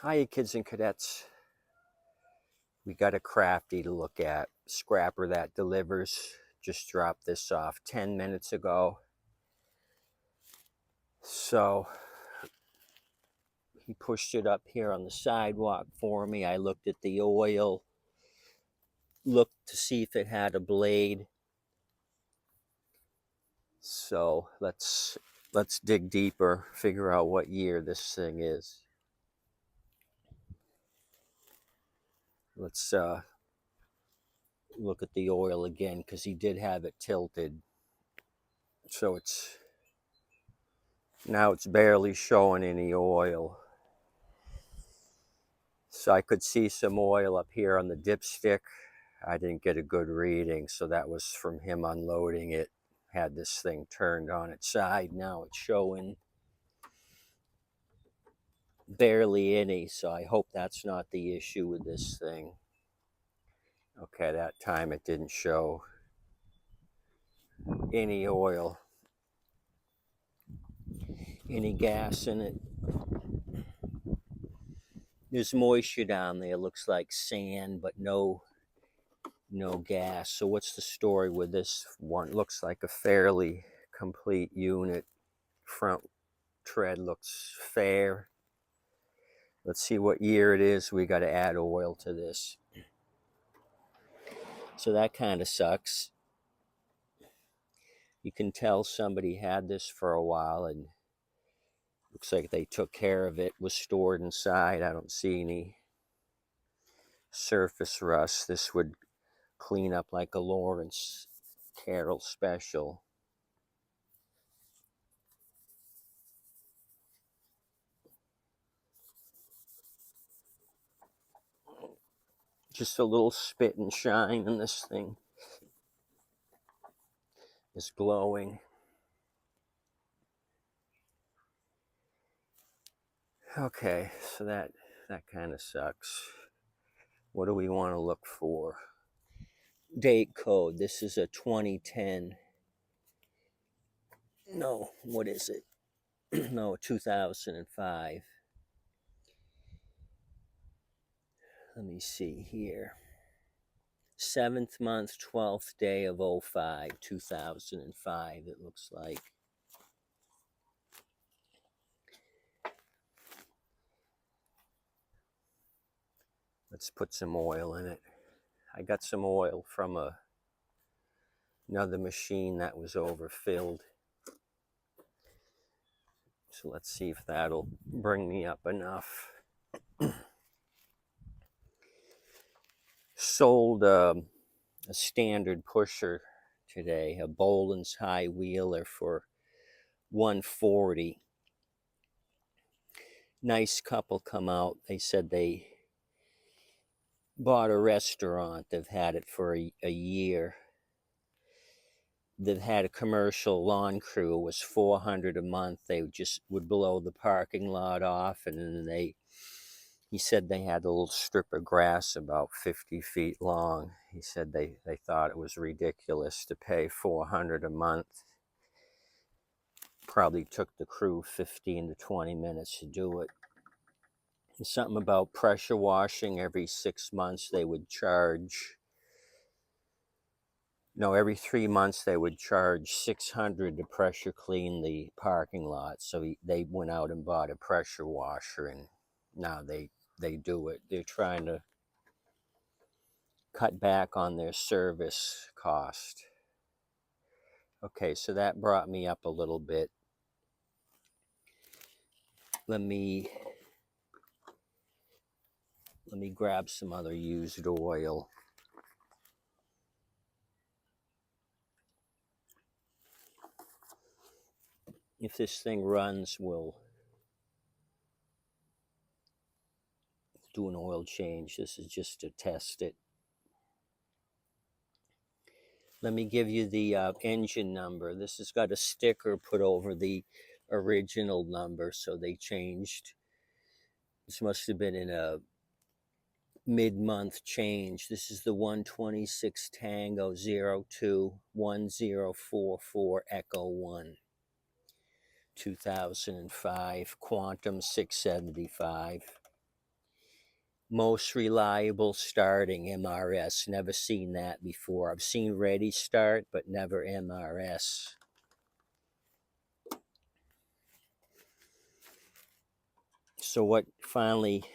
Hiya, kids and cadets. We got a crafty to look at. Scrapper that delivers. Just dropped this off 10 minutes ago. So he pushed it up here on the sidewalk for me. I looked at the oil, looked to see if it had a blade. So let's dig deeper, figure out what year this thing is. Let's look at the oil again, because he did have it tilted. So now it's barely showing any oil. So I could see some oil up here on the dipstick. I didn't get a good reading, so that was from him unloading it. Had this thing turned on its side. Now it's showing barely any, so I hope that's not the issue with this thing. Okay, that time it didn't show any oil, any gas in it. There's moisture down there, looks like sand, but no gas. So what's the story with this one? Looks like a fairly complete unit. Front tread looks fair. Let's see what year it is. We got to add oil to this. So that kind of sucks. You can tell somebody had this for a while, and looks like they took care of it. Was stored inside. I don't see any surface rust. This would clean up like a Lawrence Carroll special. Just a little spit and shine, and this thing is glowing. Okay, so that kind of sucks. What do we want to look for? Date code. This is a 2010. No, what is it? No, 2005. Let me see here. 7th month, 12th day of 05, 2005, it looks like. Let's put some oil in it. I got some oil from another machine that was overfilled. So let's see if that'll bring me up enough. Sold a standard pusher today, a Boland's high wheeler for $140. Nice couple come out. They said they bought a restaurant. They've had it for a year. They've had a commercial lawn crew. It was $400 a month. They just would blow the parking lot off, and then he said they had a little strip of grass about 50 feet long. He said they thought it was ridiculous to pay $400 a month. Probably took the crew 15 to 20 minutes to do it. And something about pressure washing every 6 months they would charge. No, every 3 months they would charge $600 to pressure clean the parking lot. So they went out and bought a pressure washer, and now they do it. They're trying to cut back on their service cost. Okay, so that brought me up a little bit. Let me grab some other used oil. If this thing runs, we'll do an oil change. This is just to test it. Let me give you the engine number. This has got a sticker put over the original number, so they changed. This must have been in a mid-month change. This is the 126 Tango 02 1044 Echo 1, 2005, Quantum 675. most reliable starting MRS. Never seen that before. I've seen Ready Start, but never MRS. So what finally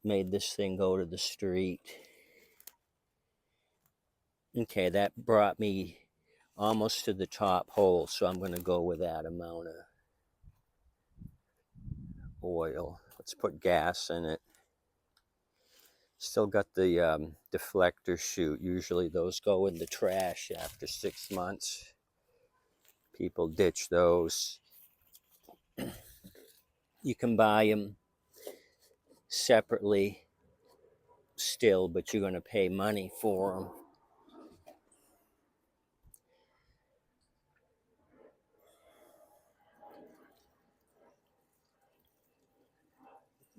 made this thing go to the street? Okay, that brought me almost to the top hole, so I'm going to go with that amount of oil. Let's put gas in it. Still got the deflector chute. Usually those go in the trash after 6 months. People ditch those. You can buy them separately still, but you're going to pay money for them.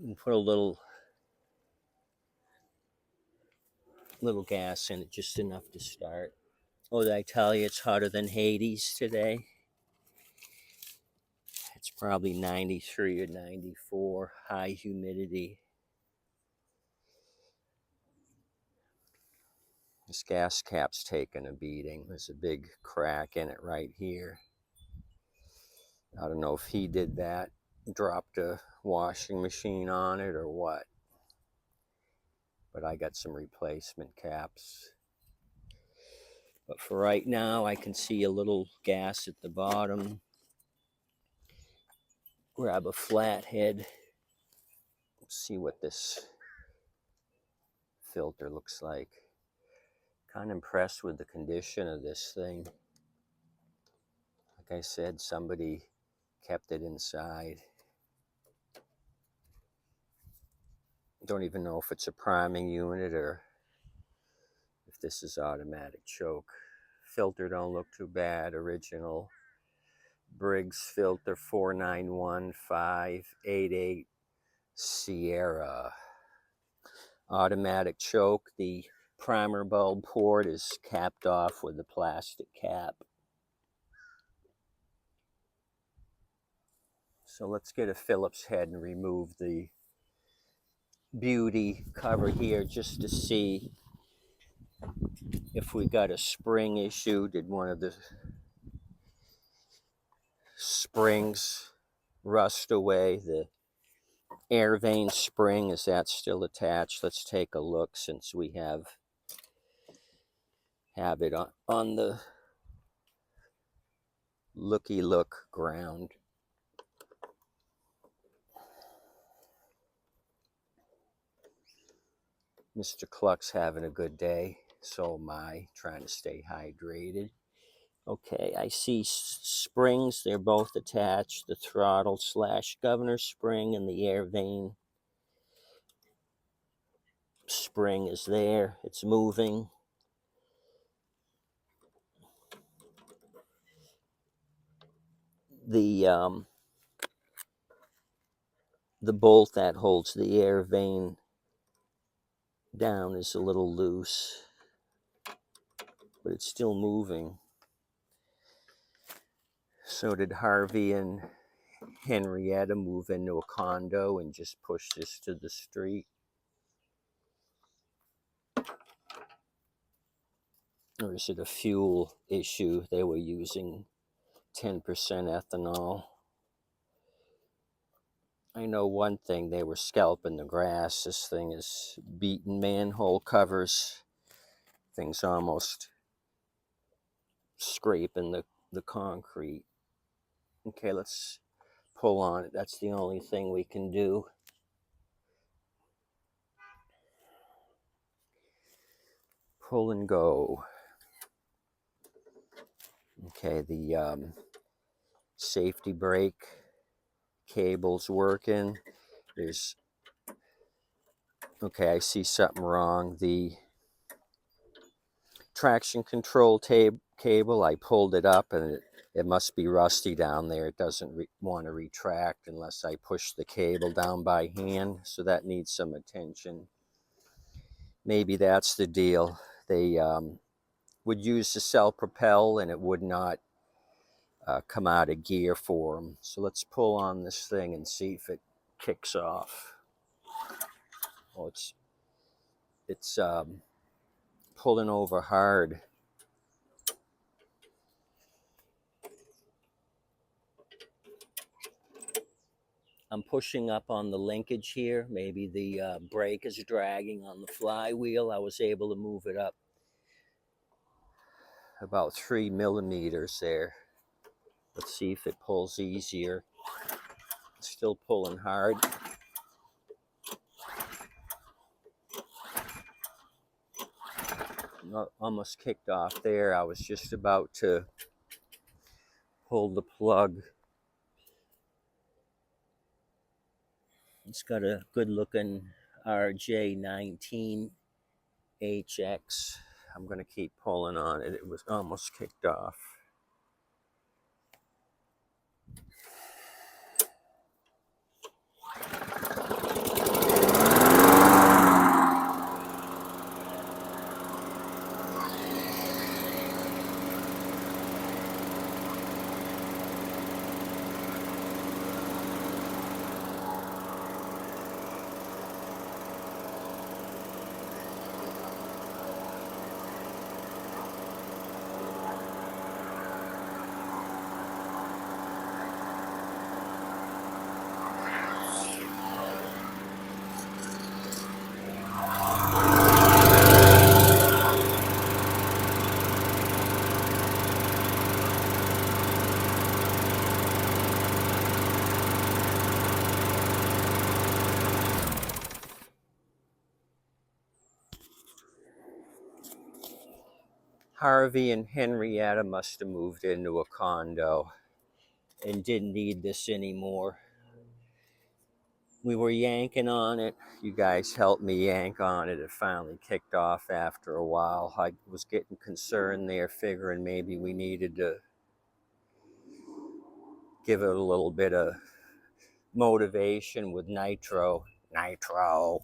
You put a little gas in it, just enough to start. Oh, did I tell you it's hotter than Hades today? It's probably 93 or 94, high humidity. This gas cap's taking a beating. There's a big crack in it right here. I don't know if he did that, dropped a washing machine on it or what. But I got some replacement caps. But for right now, I can see a little gas at the bottom. Grab a flathead. See what this filter looks like. Kind of impressed with the condition of this thing. Like I said, somebody kept it inside. Don't even know if it's a priming unit or if this is automatic choke. Filter don't look too bad. Original Briggs filter 491588 Sierra. Automatic choke. The primer bulb port is capped off with a plastic cap. So let's get a Phillips head and remove the beauty cover here just to see if we got a spring issue. Did one of the springs rust away? The air vane spring, is that still attached? Let's take a look since we have it on the look ground. Mr. Cluck's having a good day. So am I, trying to stay hydrated. Okay, I see springs. They're both attached. The throttle / governor spring and the air vane spring is there. It's moving. The bolt that holds the air vane down is a little loose, but it's still moving. So did Harvey and Henrietta move into a condo and just push this to the street? Or is it a fuel issue? They were using 10% ethanol. I know one thing, they were scalping the grass. This thing is beaten manhole covers. Thing's almost scraping the concrete. Okay, let's pull on it. That's the only thing we can do. Pull and go. Okay, the safety brake cable's working. Okay, I see something wrong. The traction control cable, I pulled it up and it must be rusty down there. It doesn't want to retract unless I push the cable down by hand, so that needs some attention. Maybe that's the deal. They would use the self-propel and it would not come out of gear for them. So let's pull on this thing and see if it kicks off. Oh, it's pulling over hard. I'm pushing up on the linkage here. Maybe the brake is dragging on the flywheel. I was able to move it up about 3 millimeters there. Let's see if it pulls easier. It's still pulling hard. Almost kicked off there. I was just about to pull the plug. It's got a good looking RJ19HX. I'm going to keep pulling on it. It was almost kicked off. Harvey and Henrietta must have moved into a condo and didn't need this anymore. We were yanking on it. You guys helped me yank on it. It finally kicked off after a while. I was getting concerned there, figuring maybe we needed to give it a little bit of motivation with nitro. Nitro.